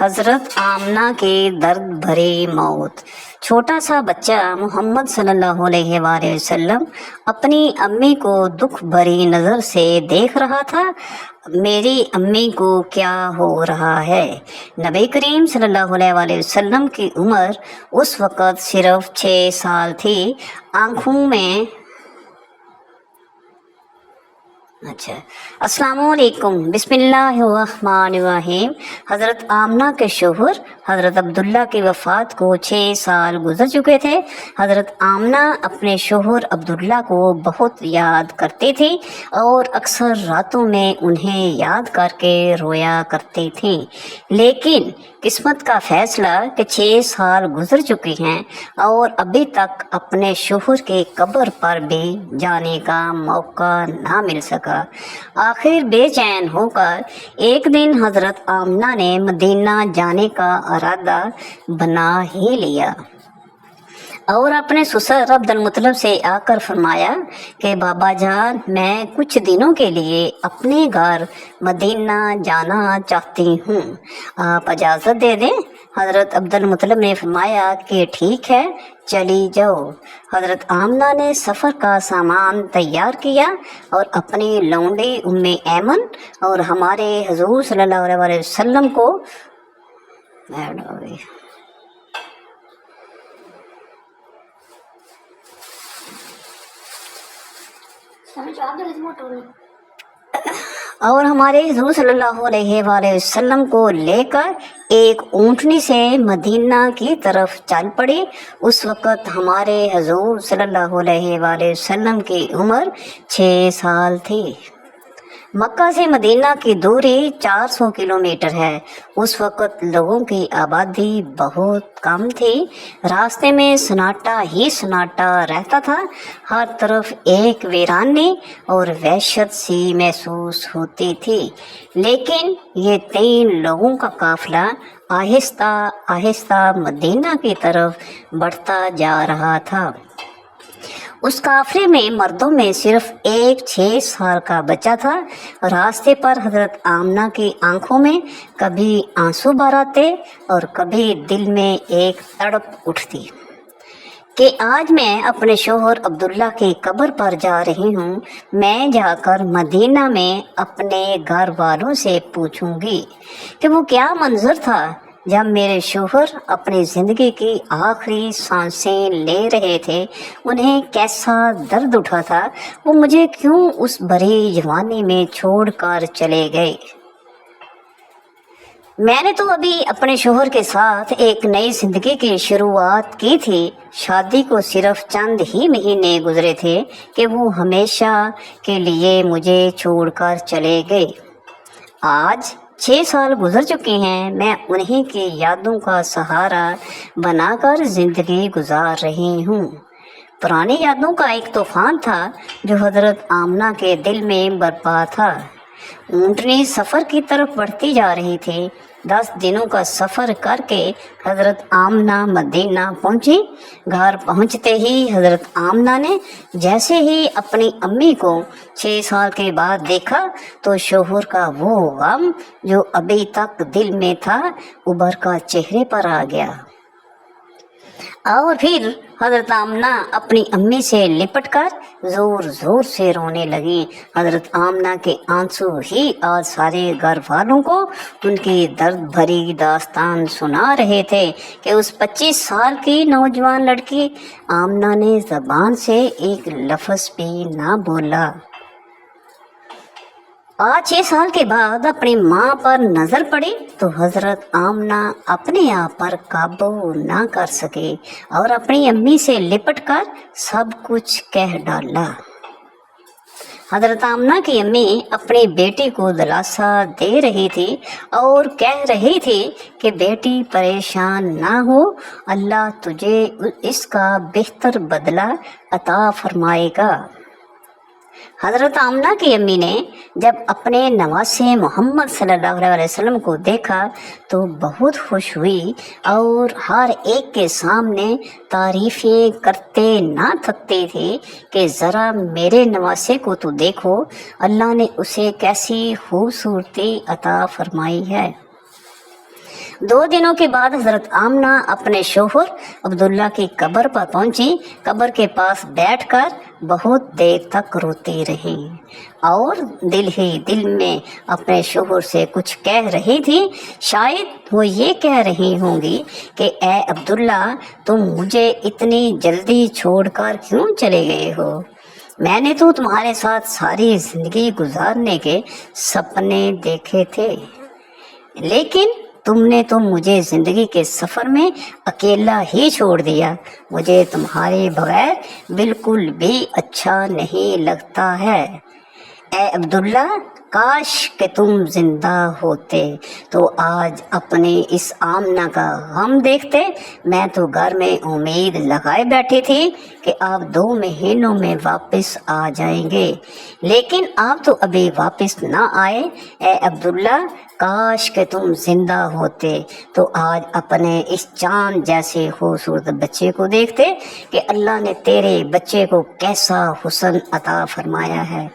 हजरत आमना की दर्द भरी मौत। छोटा सा बच्चा मोहम्मद सल्लल्लाहु अलैहि वसल्लम अपनी अम्मी को दुख भरी नज़र से देख रहा था। मेरी अम्मी को क्या हो रहा है? नबी करीम सल्लल्लाहु अलैहि वसल्लम की उम्र उस वक़्त सिर्फ 6 साल थी। आँखों में अस्सलामुअलैकुम बिस्मिल्लाहिर्रहमानिर्रहीम। हज़रत आमना के शोहर हज़रत अब्दुल्ला की वफ़ात को 6 साल गुजर चुके थे। हज़रत आमना अपने शोहर अब्दुल्ला को बहुत याद करती थी और अक्सर रातों में उन्हें याद करके रोया करती थी। लेकिन किस्मत का फैसला कि 6 साल गुजर चुके हैं और अभी तक अपने शोहर के कब्र पर भी जाने का मौका ना मिल सका। आखिर बेचैन होकर एक दिन हजरत आमना ने मदीना जाने का इरादा बना ही लिया और अपने ससुर अब्दुल मुत्तलिब से आकर फरमाया कि बाबा जान, मैं कुछ दिनों के लिए अपने घर मदीना जाना चाहती हूँ, आप इजाज़त दे दें। हज़रत अब्दुल मुत्तलिब ने फरमाया कि ठीक है, चली जाओ। हज़रत आमना ने सफ़र का सामान तैयार किया और अपनी लौंडी उम्मे ऐमन और हमारे हुज़ूर सल्लल्लाहु अलैहि वसल्लम को हुज़ूर सल्लल्लाहु अलैहि वसल्लम को लेकर एक ऊँटनी से मदीना की तरफ चल पड़ी। उस वक़्त हमारे हुज़ूर सल्लल्लाहु अलैहि वसल्लम की उम्र 6 साल थी। मक्का से मदीना की दूरी 400 किलोमीटर है। उस वक़्त लोगों की आबादी बहुत कम थी। रास्ते में सन्नाटा ही सन्नाटा रहता था। हर तरफ एक वीरानी और वहशत सी महसूस होती थी। लेकिन ये 3 लोगों का काफिला आहिस्ता आहिस्ता मदीना की तरफ बढ़ता जा रहा था। उस काफिले में मर्दों में सिर्फ एक 6 साल का बच्चा था। रास्ते पर हजरत आमना की आंखों में कभी आंसू भर आते और कभी दिल में एक तड़प उठती कि आज मैं अपने शोहर अब्दुल्ला की कब्र पर जा रही हूँ। मैं जाकर मदीना में अपने घर वालों से पूछूंगी कि वो क्या मंजर था जब मेरे शोहर अपनी ज़िंदगी की आखिरी सांसें ले रहे थे। उन्हें कैसा दर्द उठा था, वो मुझे क्यों उस भरी जवानी में छोड़कर चले गए। मैंने तो अभी अपने शोहर के साथ एक नई ज़िंदगी की शुरुआत की थी। शादी को सिर्फ चंद ही महीने गुजरे थे कि वो हमेशा के लिए मुझे छोड़कर चले गए। आज 6 साल गुजर चुके हैं। मैं उन्हीं की यादों का सहारा बनाकर ज़िंदगी गुजार रही हूँ। पुरानी यादों का एक तूफान था जो हज़रत आमना के दिल में बरपा था। ऊँटनी सफ़र की तरफ बढ़ती जा रही थी। 10 दिनों का सफ़र करके हज़रत आमना मदीना पहुंची। घर पहुंचते ही हज़रत आमना ने जैसे ही अपनी अम्मी को 6 साल के बाद देखा तो शोहर का वो गम जो अभी तक दिल में था उभर कर चेहरे पर आ गया और फिर हज़रत आमना अपनी अम्मी से लिपटकर ज़ोर ज़ोर से रोने लगी। हज़रत आमना के आंसू ही आज सारे घर वालों को उनकी दर्द भरी दास्तान सुना रहे थे कि उस 25 साल की नौजवान लड़की आमना ने ज़बान से एक लफ्ज़ भी ना बोला। आज 6 साल के बाद अपनी माँ पर नज़र पड़ी तो हज़रत आमना अपने आप पर काबू ना कर सके और अपनी अम्मी से लिपटकर सब कुछ कह डाला। हज़रत आमना की अम्मी अपनी बेटी को दिलासा दे रही थी और कह रही थी कि बेटी परेशान ना हो, अल्लाह तुझे इसका बेहतर बदला अता फरमाएगा। हज़रत आमना की अम्मी ने जब अपने नवासे मोहम्मद सल्लल्लाहु अलैहि वसल्लम को देखा तो बहुत खुश हुई और हर एक के सामने तारीफ़ें करते ना थकते थे कि ज़रा मेरे नवासे को तो देखो, अल्लाह ने उसे कैसी खूबसूरती अता फरमाई है। 2 दिनों के बाद हजरत आमना अपने शोहर अब्दुल्ला की कब्र पर पहुंची। कब्र के पास बैठकर बहुत देर तक रोती रही और दिल ही दिल में अपने शोहर से कुछ कह रही थी। शायद वो ये कह रही होंगी कि ए अब्दुल्ला, तुम मुझे इतनी जल्दी छोड़कर क्यों चले गए हो? मैंने तो तुम्हारे साथ सारी जिंदगी गुजारने के सपने देखे थे, लेकिन तुमने तो मुझे जिंदगी के सफर में अकेला ही छोड़ दिया। मुझे तुम्हारे बगैर बिल्कुल भी अच्छा नहीं लगता है। ए अब्दुल्ला, काश कि तुम जिंदा होते तो आज अपने इस आमना का गम देखते। मैं तो घर में उम्मीद लगाए बैठी थी कि आप 2 महीनों में वापस आ जाएंगे, लेकिन आप तो अभी वापस ना आए। ए अब्दुल्ला, काश कि तुम जिंदा होते तो आज अपने इस चांद जैसे खूबसूरत बच्चे को देखते कि अल्लाह ने तेरे बच्चे को कैसा हुस्न अता फरमाया है।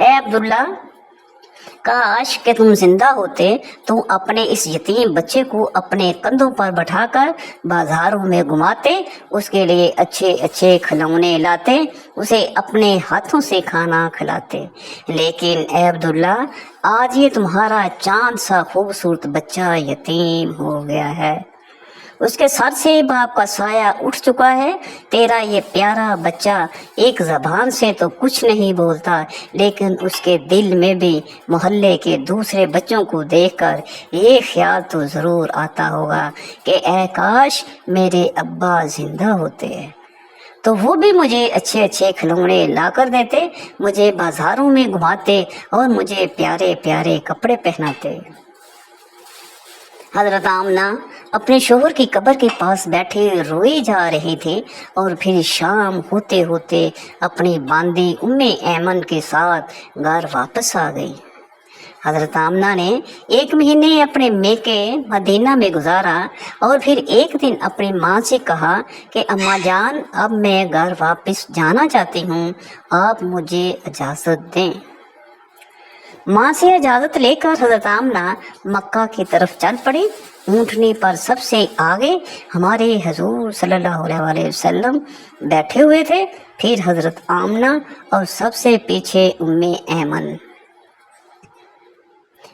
ए अब्दुल्ला, काश कि तुम जिंदा होते तो अपने इस यतीम बच्चे को अपने कंधों पर बैठाकर बाजारों में घुमाते, उसके लिए अच्छे अच्छे खिलौने लाते, उसे अपने हाथों से खाना खिलाते। लेकिन ए अब्दुल्ला, आज ये तुम्हारा चांद सा खूबसूरत बच्चा यतीम हो गया है। उसके सर से बाप का साया उठ चुका है। तेरा ये प्यारा बच्चा एक ज़बान से तो कुछ नहीं बोलता, लेकिन उसके दिल में भी मोहल्ले के दूसरे बच्चों को देखकर ये ख्याल तो ज़रूर आता होगा कि ए काश मेरे अब्बा जिंदा होते तो वो भी मुझे अच्छे अच्छे खिलौने ला कर देते, मुझे बाजारों में घुमाते और मुझे प्यारे प्यारे कपड़े पहनाते। हजरत आमना अपने शोहर की कब्र के पास बैठे रोई जा रही थी और फिर शाम होते होते अपनी बांदी उम्मे ऐमन के साथ घर वापस आ गई। हजरत आमना ने 1 महीने अपने मेके मदीना में गुजारा और फिर एक दिन अपनी माँ से कहा कि अम्मा जान, अब मैं घर वापस जाना चाहती हूँ, आप मुझे इजाज़त दें। माँ से इजाज़त लेकर हजरत आमना मक्का की तरफ चल पड़ी। ऊँटनी पर सबसे आगे हमारे हजूर सल्लल्लाहु अलैहि वसल्लम बैठे हुए थे, फिर हजरत आमना और सबसे पीछे उम्मे ऐमन।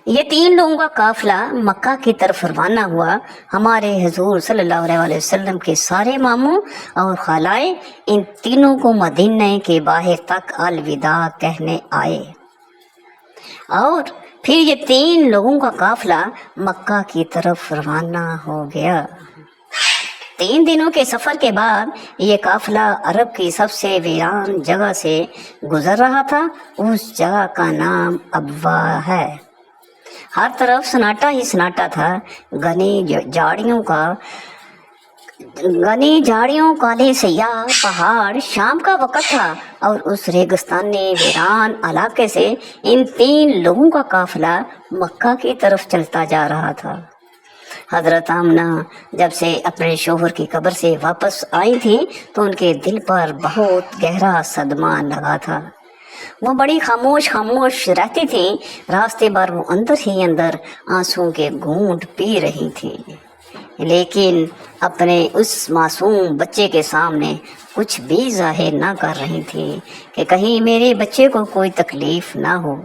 ये 3 लोगों का काफिला मक्का की तरफ रवाना हुआ। हमारे हजूर सल्लल्लाहु अलैहि वसल्लम के सारे मामू और खालाए इन तीनों को मदीने के बाहर तक अलविदा कहने आए और फिर ये 3 लोगों का काफिला मक्का की तरफ रवाना हो गया। 3 दिनों के सफ़र के बाद ये काफिला अरब की सबसे वीरान जगह से गुजर रहा था। उस जगह का नाम अब्वा है। हर तरफ सन्नाटा ही सन्नाटा था। घनी झाड़ियों काले सयाह पहाड़। शाम का वक़्त था और उस रेगिस्तानी वीरान इलाके से इन 3 लोगों का काफिला मक्का की तरफ चलता जा रहा था। हजरत आमना जब से अपने शोहर की कब्र से वापस आई थी तो उनके दिल पर बहुत गहरा सदमा लगा था। वो बड़ी खामोश रहती थी। रास्ते भर वो अंदर ही अंदर आंसुओं के घूंट पी रही थी, लेकिन अपने उस मासूम बच्चे के सामने कुछ भी जाहिर ना कर रही थी कि कहीं मेरे बच्चे को कोई तकलीफ ना हो।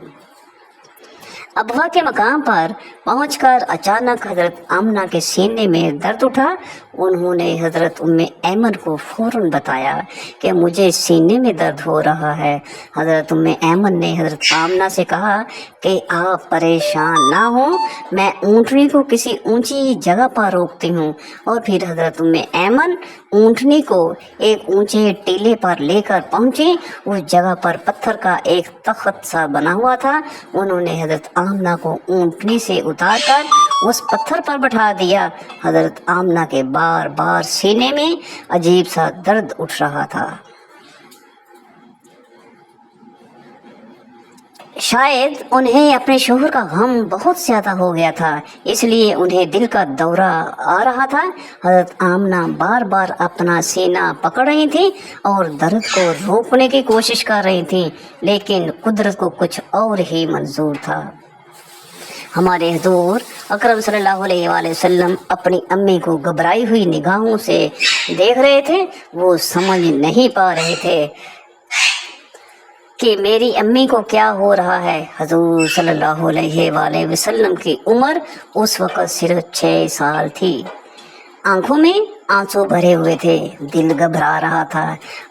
अब्वा के मकाम पर पहुंचकर अचानक हजरत आमना के सीने में दर्द उठा। उन्होंने हजरत उम्मे ऐमन को फौरन बताया कि मुझे सीने में दर्द हो रहा है। हजरत उम्मे ऐमन ने हजरत आमना से कहा कि आप परेशान ना हो, मैं ऊँटनी को किसी ऊंची जगह पर रोकती हूँ। और फिर हजरत उम्मे ऐमन ऊँटनी को एक ऊंचे टीले पर लेकर पहुँची। उस जगह पर पत्थर का एक तख्त सा बना हुआ था। उन्होंने हजरत आमना को ऊँटनी से उतारकर उस पत्थर पर बैठा दिया। हजरत आमना के बार बार सीने में अजीब सा दर्द उठ रहा था। शायद उन्हें अपने शोहर का गम बहुत ज्यादा हो गया था, इसलिए उन्हें दिल का दौरा आ रहा था। हजरत आमना बार बार अपना सीना पकड़ रही थी और दर्द को रोकने की कोशिश कर रही थी, लेकिन कुदरत को कुछ और ही मंजूर था। ہمارے حضور اکرم صلی اللہ علیہ وآلہ وسلم اپنی امی کو گھبرائی ہوئی نگاہوں سے دیکھ رہے تھے. وہ سمجھ نہیں پا رہے تھے کہ میری امی کو کیا ہو رہا ہے. حضور صلی اللہ علیہ وآلہ وسلم کی عمر اس وقت صرف 6 سال تھی. آنکھوں میں آنسو بھرے ہوئے تھے، دل گھبرا رہا تھا،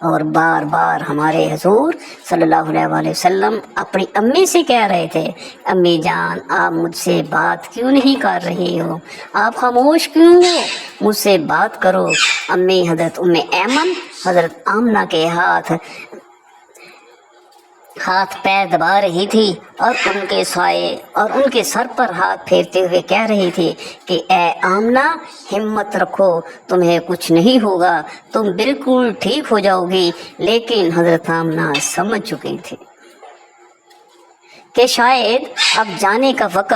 اور بار بار ہمارے حضور صلی اللہ علیہ وآلہ وسلم اپنی امی سے کہہ رہے تھے، امی جان آپ مجھ سے بات کیوں نہیں کر رہی ہو، آپ خاموش کیوں ہو، مجھ سے بات کرو. امی حضرت ام ایمن حضرت آمنہ کے ہاتھ پیر دبا رہی تھی اور ان کے سائے اور ان کے سر پر ہاتھ پھیرتے ہوئے کہہ رہی تھی کہ اے آمنہ ہمت رکھو، تمہیں کچھ نہیں ہوگا، تم بالکل ٹھیک ہو جاؤ گی. لیکن حضرت آمنہ سمجھ چکی تھی کہ شاید اب جانے کا وقت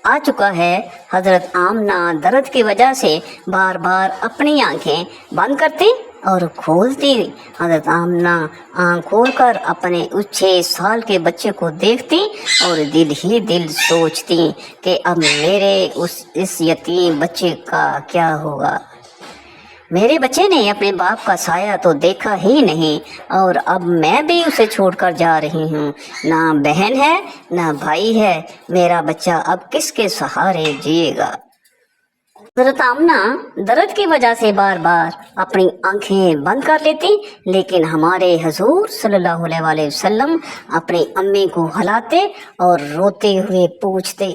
آ چکا ہے. حضرت آمنہ درد کی وجہ سے بار بار اپنی آنکھیں بند کرتی اور کھولتی. حضرت آمنہ آنکھ کھول کر اپنے اس 6 سال کے بچے کو دیکھتی اور دل ہی دل سوچتی کہ اب میرے اس یتیم بچے کا کیا ہوگا. میرے بچے نے اپنے باپ کا سایہ تو دیکھا ہی نہیں، اور اب میں بھی اسے چھوڑ کر جا رہی ہوں. نہ بہن ہے نہ بھائی ہے، میرا بچہ اب کس کے سہارے جیے گا. حضرت آمنہ درد کی وجہ سے بار بار اپنی آنکھیں بند کر لیتی، لیکن ہمارے حضور صلی اللہ علیہ وآلہ وسلم اپنی امی کو ہلاتے اور روتے ہوئے پوچھتے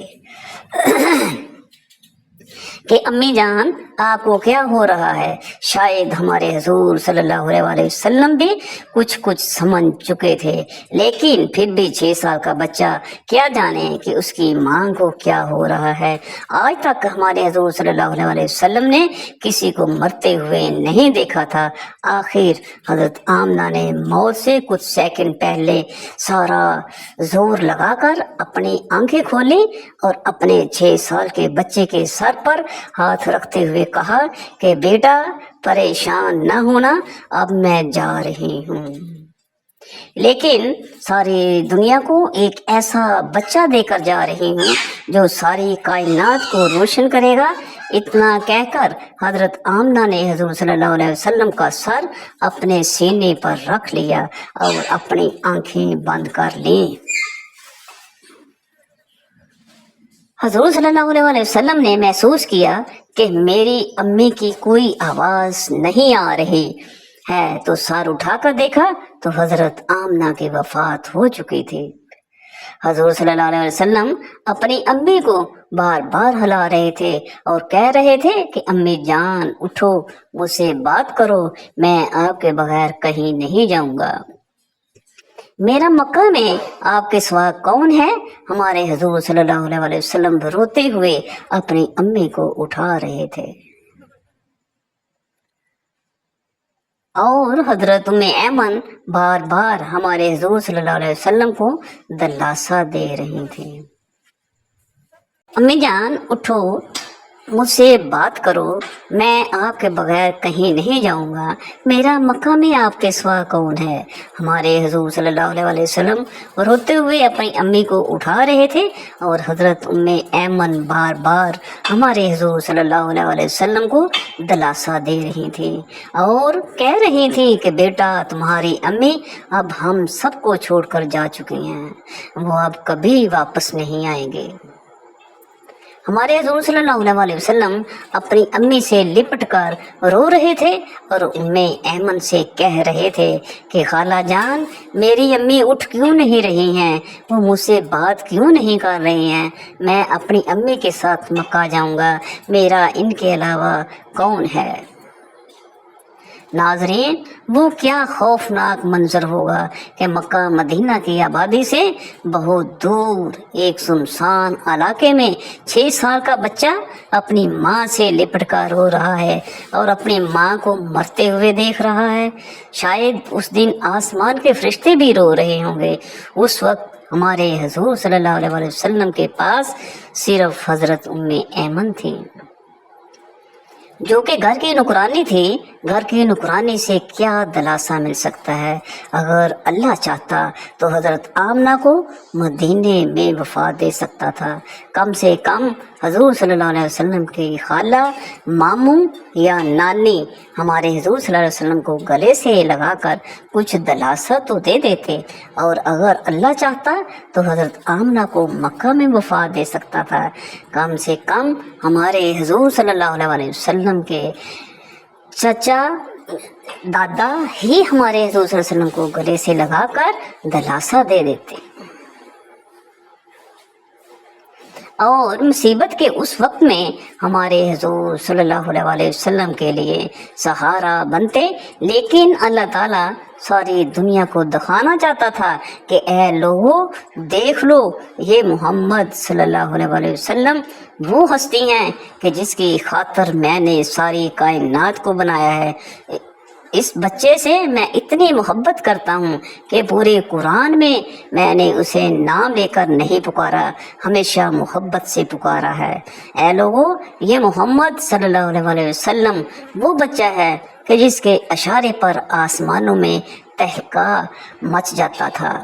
کہ امی جان آپ کو کیا ہو رہا ہے. شاید ہمارے حضور صلی اللہ علیہ وآلہ وسلم بھی کچھ سمجھ چکے تھے، لیکن پھر بھی 6 سال کا بچہ کیا جانے کہ اس کی ماں کو کیا ہو رہا ہے. آج تک ہمارے حضور صلی اللہ علیہ وآلہ وسلم نے کسی کو مرتے ہوئے نہیں دیکھا تھا. آخر حضرت آمنہ نے موت سے کچھ سیکنڈ پہلے سارا زور لگا کر اپنی آنکھیں کھولی اور اپنے 6 سال کے بچے کے سر پر ہاتھ رکھتے ہوئے کہا کہ بیٹا پریشان نہ ہونا، اب میں جا رہی ہوں، لیکن ساری دنیا کو ایک ایسا بچہ دے کر جا رہی ہوں جو ساری کائنات کو روشن کرے گا. اتنا کہہ کر حضرت آمنہ نے حضور صلی اللہ علیہ وسلم کا سر اپنے سینے پر رکھ لیا اور اپنی آنکھیں بند کر لیں. حضور صلی اللہ علیہ وسلم نے محسوس کیا کہ میری امی کی کوئی آواز نہیں آ رہی ہے، تو سر اٹھا کر دیکھا تو حضرت آمنہ کی وفات ہو چکی تھی. حضور صلی اللہ علیہ وسلم اپنی امی کو بار بار ہلا رہے تھے اور کہہ رہے تھے کہ امی جان اٹھو، مجھ سے بات کرو، میں آپ کے بغیر کہیں نہیں جاؤں گا. میرا مکہ میں آپ کے سوا کون ہے. ہمارے حضور صلی اللہ علیہ وسلم روتے ہوئے اپنی امی کو اٹھا رہے تھے اور حضرت ام ایمن بار بار ہمارے حضور صلی اللہ علیہ وسلم کو دلاسا دے رہی تھی. امی جان اٹھو، مجھ سے بات کرو، میں آپ کے بغیر کہیں نہیں جاؤں گا. میرا مکہ میں آپ کے سوا کون ہے. ہمارے حضور صلی اللہ علیہ وسلم روتے ہوئے اپنی امی کو اٹھا رہے تھے اور حضرت ام ایمن بار بار ہمارے حضور صلی اللہ علیہ وسلم کو دلاسا دے رہی تھی اور کہہ رہی تھی کہ بیٹا تمہاری امی اب ہم سب کو چھوڑ کر جا چکی ہیں، وہ اب کبھی واپس نہیں آئیں گے. ہمارے حضور صلی اللہ علیہ وسلم اپنی امی سے لپٹ کر رو رہے تھے اور ام ایمن سے کہہ رہے تھے کہ خالہ جان میری امی اٹھ کیوں نہیں رہی ہیں، وہ مجھ سے بات کیوں نہیں کر رہی ہیں. میں اپنی امی کے ساتھ مکہ جاؤں گا، میرا ان کے علاوہ کون ہے. ناظرین، وہ کیا خوفناک منظر ہوگا کہ مکہ مدینہ کی آبادی سے بہت دور ایک سنسان علاقے میں 6 سال کا بچہ اپنی ماں سے لپٹ کر رو رہا ہے اور اپنی ماں کو مرتے ہوئے دیکھ رہا ہے. شاید اس دن آسمان کے فرشتے بھی رو رہے ہوں گے. اس وقت ہمارے حضور صلی اللہ علیہ وسلم کے پاس صرف حضرت ام ایمن تھی. جو کہ گھر کی نکرانی تھی، گھر کی نکرانی سے کیا دلاسا مل سکتا ہے؟ اگر اللہ چاہتا تو حضرت آمنہ کو مدینے میں وفات دے سکتا تھا، کم سے کم حضور صلی اللہ علیہ وسلم کی خالہ، ماموں یا نانی ہمارے حضور صلی اللہ علیہ وسلم کو گلے سے لگا کر کچھ دلاسا تو دے دیتے، اور اگر اللہ چاہتا تو حضرت آمنہ کو مکہ میں وفات دے سکتا تھا، کم سے کم ہمارے حضور صلی اللہ علیہ وسلم کے چچا دادا ہی ہمارے حضور صلی اللہ علیہ وسلم کو گلے سے لگا کر دلاسا دے دیتے، اور مصیبت کے اس وقت میں ہمارے حضور صلی اللہ علیہ وسلم کے لیے سہارا بنتے۔ لیکن اللہ تعالیٰ ساری دنیا کو دکھانا چاہتا تھا کہ اے لوگوں، دیکھ لو، یہ محمد صلی اللہ علیہ وسلم وہ ہستی ہیں کہ جس کی خاطر میں نے ساری کائنات کو بنایا ہے۔ اس بچے سے میں اتنی محبت کرتا ہوں کہ پورے قرآن میں نے اسے نام لے کر نہیں پکارا، ہمیشہ محبت سے پکارا ہے۔ اے لوگوں، یہ محمد صلی اللہ علیہ وسلم وہ بچہ ہے کہ جس کے اشارے پر آسمانوں میں تہلکہ مچ جاتا تھا،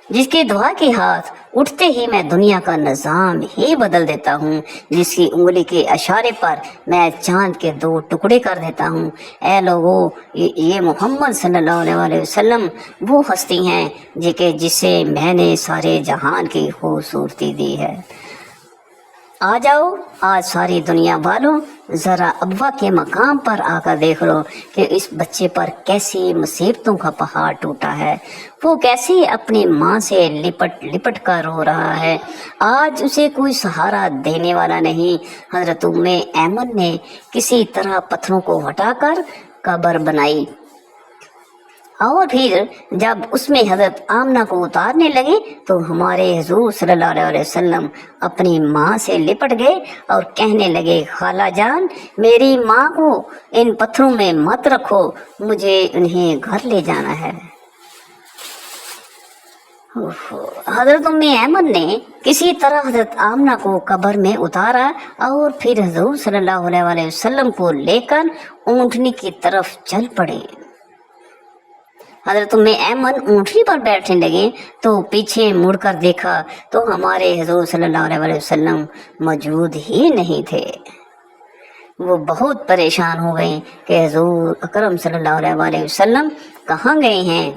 جس کی دعا کے ہاتھ اٹھتے ہی میں دنیا کا نظام ہی بدل دیتا ہوں، جس کی انگلی کے اشارے پر میں چاند کے 2 ٹکڑے کر دیتا ہوں۔ اے لوگوں، یہ محمد صلی اللہ علیہ وسلم وہ ہستی ہیں جسے میں نے سارے جہان کی خوبصورتی دی ہے۔ آ جاؤ، آج ساری دنیا والوں، ذرا ابا کے مقام پر آ کر دیکھ لو کہ اس بچے پر کیسی مصیبتوں کا پہاڑ ٹوٹا ہے، وہ کیسے اپنی ماں سے لپٹ کر رو رہا ہے۔ آج اسے کوئی سہارا دینے والا نہیں۔ حضرت ام ایمن نے کسی طرح پتھروں کو ہٹا کر قبر بنائی، اور پھر جب اس میں حضرت آمنہ کو اتارنے لگے تو ہمارے حضور صلی اللہ علیہ وسلم اپنی ماں سے لپٹ گئے اور کہنے لگے، خالہ جان، میری ماں کو ان پتھروں میں مت رکھو، مجھے انہیں گھر لے جانا ہے۔ حضرت ام ایمن نے کسی طرح حضرت آمنہ کو قبر میں اتارا اور پھر حضور صلی اللہ علیہ وسلم کو لے کر اونٹنی کی طرف چل پڑے۔ حضرت ام ایمن اونٹنی پر بیٹھنے لگے تو پیچھے مڑ کر دیکھا تو ہمارے حضور صلی اللہ علیہ وسلم موجود ہی نہیں تھے۔ وہ بہت پریشان ہو گئے کہ حضور اکرم صلی اللہ علیہ وسلم کہاں گئے ہیں۔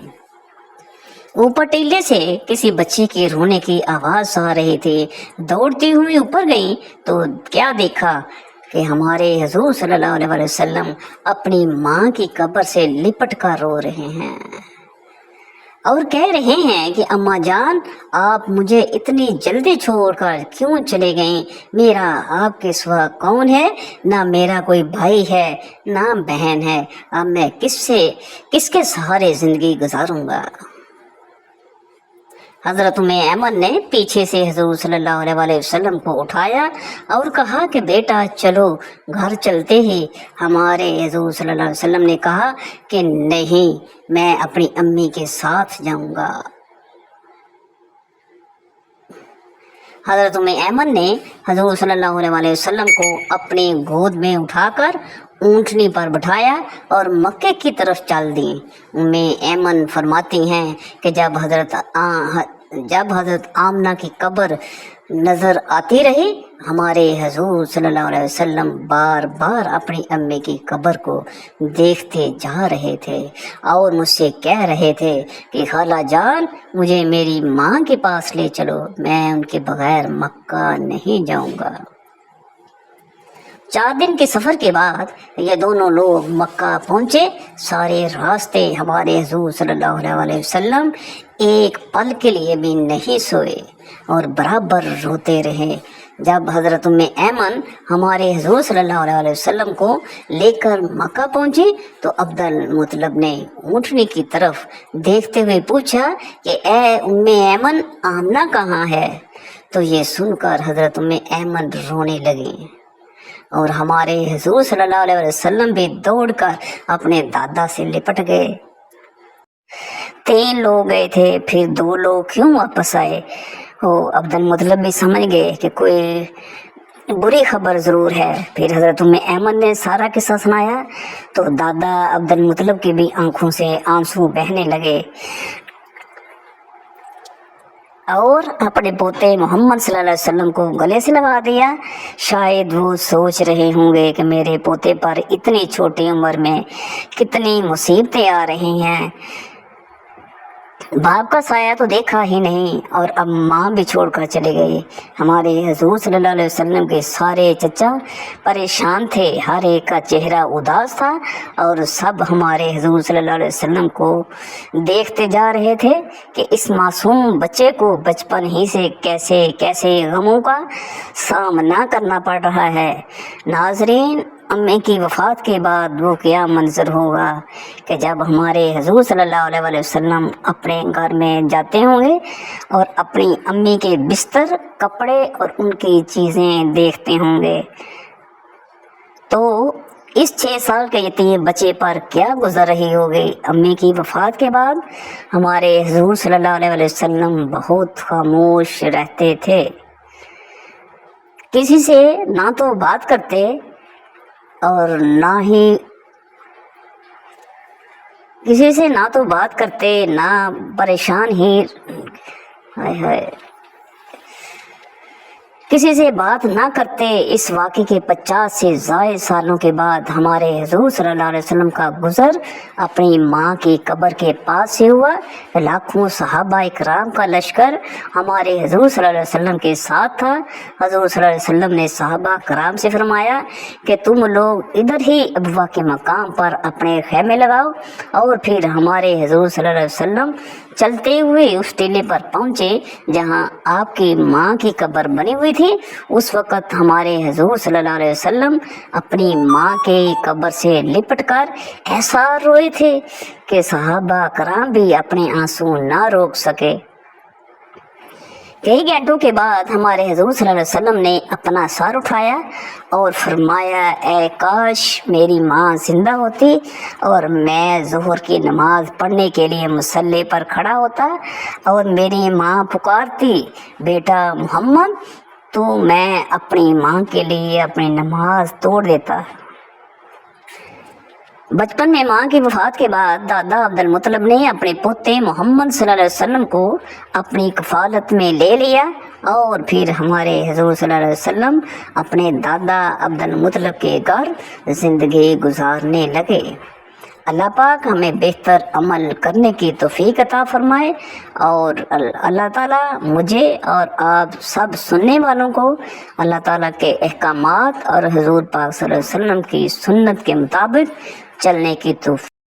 اوپر ٹیلے سے کسی بچے کے رونے کی آواز آ رہی تھی، دوڑتی ہوئی اوپر گئیں تو کیا دیکھا کہ ہمارے حضور صلی اللہ علیہ وسلم اپنی ماں کی قبر سے لپٹ کر رو رہے ہیں اور کہہ رہے ہیں کہ اماں جان، آپ مجھے اتنی جلدی چھوڑ کر کیوں چلے گئیں؟ میرا آپ کے سوا کون ہے؟ نہ میرا کوئی بھائی ہے نہ بہن ہے، اب میں کس کے سہارے زندگی گزاروں گا؟ حضرت ام ایمن نے پیچھے سے حضور صلی اللہ علیہ وسلم کو اٹھایا اور کہا کہ بیٹا چلو گھر چلتے ہی ہمارے حضور صلی اللہ علیہ وسلم نے کہا کہ نہیں، میں اپنی امی کے ساتھ جاؤں گا۔ حضرت ام ایمن نے حضور صلی اللہ علیہ وسلم کو اپنی گود میں اٹھا کر اونٹنی پر بٹھایا اور مکے کی طرف چل دی۔ ام ایمن فرماتی ہیں کہ جب حضرت آمنہ کی قبر نظر آتی رہی، ہمارے حضور صلی اللہ علیہ وسلم بار بار اپنی امی کی قبر کو دیکھتے جا رہے تھے اور مجھ سے کہہ رہے تھے کہ خالہ جان، مجھے میری ماں کے پاس لے چلو، میں ان کے بغیر مکہ نہیں جاؤں گا۔ 4 دن کے سفر کے بعد یہ دونوں لوگ مکہ پہنچے۔ سارے راستے ہمارے حضور صلی اللہ علیہ وسلم ایک پل کے لیے بھی نہیں سوئے اور برابر روتے رہے۔ جب حضرت ام ایمن ہمارے حضور صلی اللہ علیہ وسلم کو لے کر مکہ پہنچی تو عبد المطلب نے اونٹنی کی طرف دیکھتے ہوئے پوچھا کہ اے ام ایمن، آمنہ کہاں ہے؟ تو یہ سن کر حضرت ام ایمن رونے لگی اور ہمارے حضور صلی اللہ علیہ وسلم بھی دوڑ کر اپنے دادا سے لپٹ گئے۔ 3 لوگ گئے تھے، پھر 2 لوگ کیوں واپس آئے؟ عبد المطلب بھی سمجھ گئے کہ کوئی बुरी खबर ज़रूर है। फिर हज़रत उम्मे ऐमन ने सारा किस्सा सुनाया तो दादा अब्दुल मुत्तलिब की भी आंखों से आंसू बहने लगे और अपने पोते मोहम्मद सल्लल्लाहु अलैहि वसल्लम को गले से लगा दिया। शायद वो सोच रहे होंगे कि मेरे पोते पर इतनी छोटी उम्र में कितनी मुसीबतें आ रही हैं, बाप का साया तो देखा ही नहीं और अब माँ भी छोड़कर चले गई। हमारे हुजूर सल्लल्लाहु अलैहि वसल्लम के सारे चचा परेशान थे, हर एक का चेहरा उदास था और सब हमारे हुजूर सल्लल्लाहु अलैहि वसल्लम को देखते जा रहे थे कि इस मासूम बच्चे को बचपन ही से कैसे कैसे गमों का सामना करना पड़ रहा है। नाज़रीन, अम्मी की वफ़ात के बाद वो क्या मंजर होगा कि जब हमारे हुजूर सल्लल्लाहु अलैहि वसल्लम अपने घर में जाते होंगे और अपनी अम्मी के बिस्तर, कपड़े और उनकी चीज़ें देखते होंगे, तो इस 6 साल के यतीम बच्चे पर क्या गुजर रही होगी। अम्मी की वफ़ात के बाद हमारे हुजूर सल्लल्लाहु अलैहि वसल्लम बहुत खामोश रहते थे, किसी से ना तो बात करते और ना ही किसी से ना तो बात करते ना परेशान ही किसी से बात ना करते। इस वाक़े के 50 से ज़ायद सालों के बाद हमारे हुजूर सल्लल्लाहु अलैहि वसल्लम का गुज़र अपनी माँ की कब्र के पास से हुआ। लाखों सहाबा इकराम का लश्कर हमारे हुजूर सल्लल्लाहु अलैहि वसल्लम के साथ था। हुजूर सल्लल्लाहु अलैहि वसल्लम ने सहाबा कराम से फरमाया कि तुम लोग इधर ही अबवा के मकाम पर अपने खैमे लगाओ और फिर हमारे हुजूर सल्लल्लाहु अलैहि वसल्लम चलते हुए उस टीले पर पहुँचे जहाँ आपकी माँ की कब्र बनी हुई थी। उस वक़्त हमारे हुजूर सल्लल्लाहु अलैहि वसल्लम अपनी माँ के कब्र से लिपटकर ऐसा रोए थे कि सहाबा कराम भी अपने आंसू ना रोक सके। कई घंटों के बाद हमारे हुजूर सल्लल्लाहु अलैहि वसल्लम ने अपना सर उठाया और फरमाया, ऐ काश मेरी माँ जिंदा होती और मैं ज़ोहर की नमाज़ पढ़ने के लिए मुसल्ले पर खड़ा होता और मेरी माँ पुकारती, बेटा मोहम्मद, तो मैं अपनी माँ के लिए अपनी नमाज तोड़ देता। बचपन में माँ की वफ़ात के बाद दादा अब्दुल मुत्तलिब ने अपने पोते मोहम्मद सल्लल्लाहु अलैहि वसल्लम को अपनी कफ़ालत में ले लिया और फिर हमारे हुजूर सल्लल्लाहु अलैहि वसल्लम अपने दादा अब्दुल मुत्तलिब के घर ज़िंदगी गुजारने लगे। अल्लाह पाक हमें बेहतर अमल करने की तौफीक अता फरमाए और अल्लाह ताला मुझे और आप सब सुनने वालों को अल्लाह ताला के अहकामात और हुजूर पाक सल्लल्लाहु अलैहि वसल्लम की सुन्नत के मुताबिक चलने की तौफीक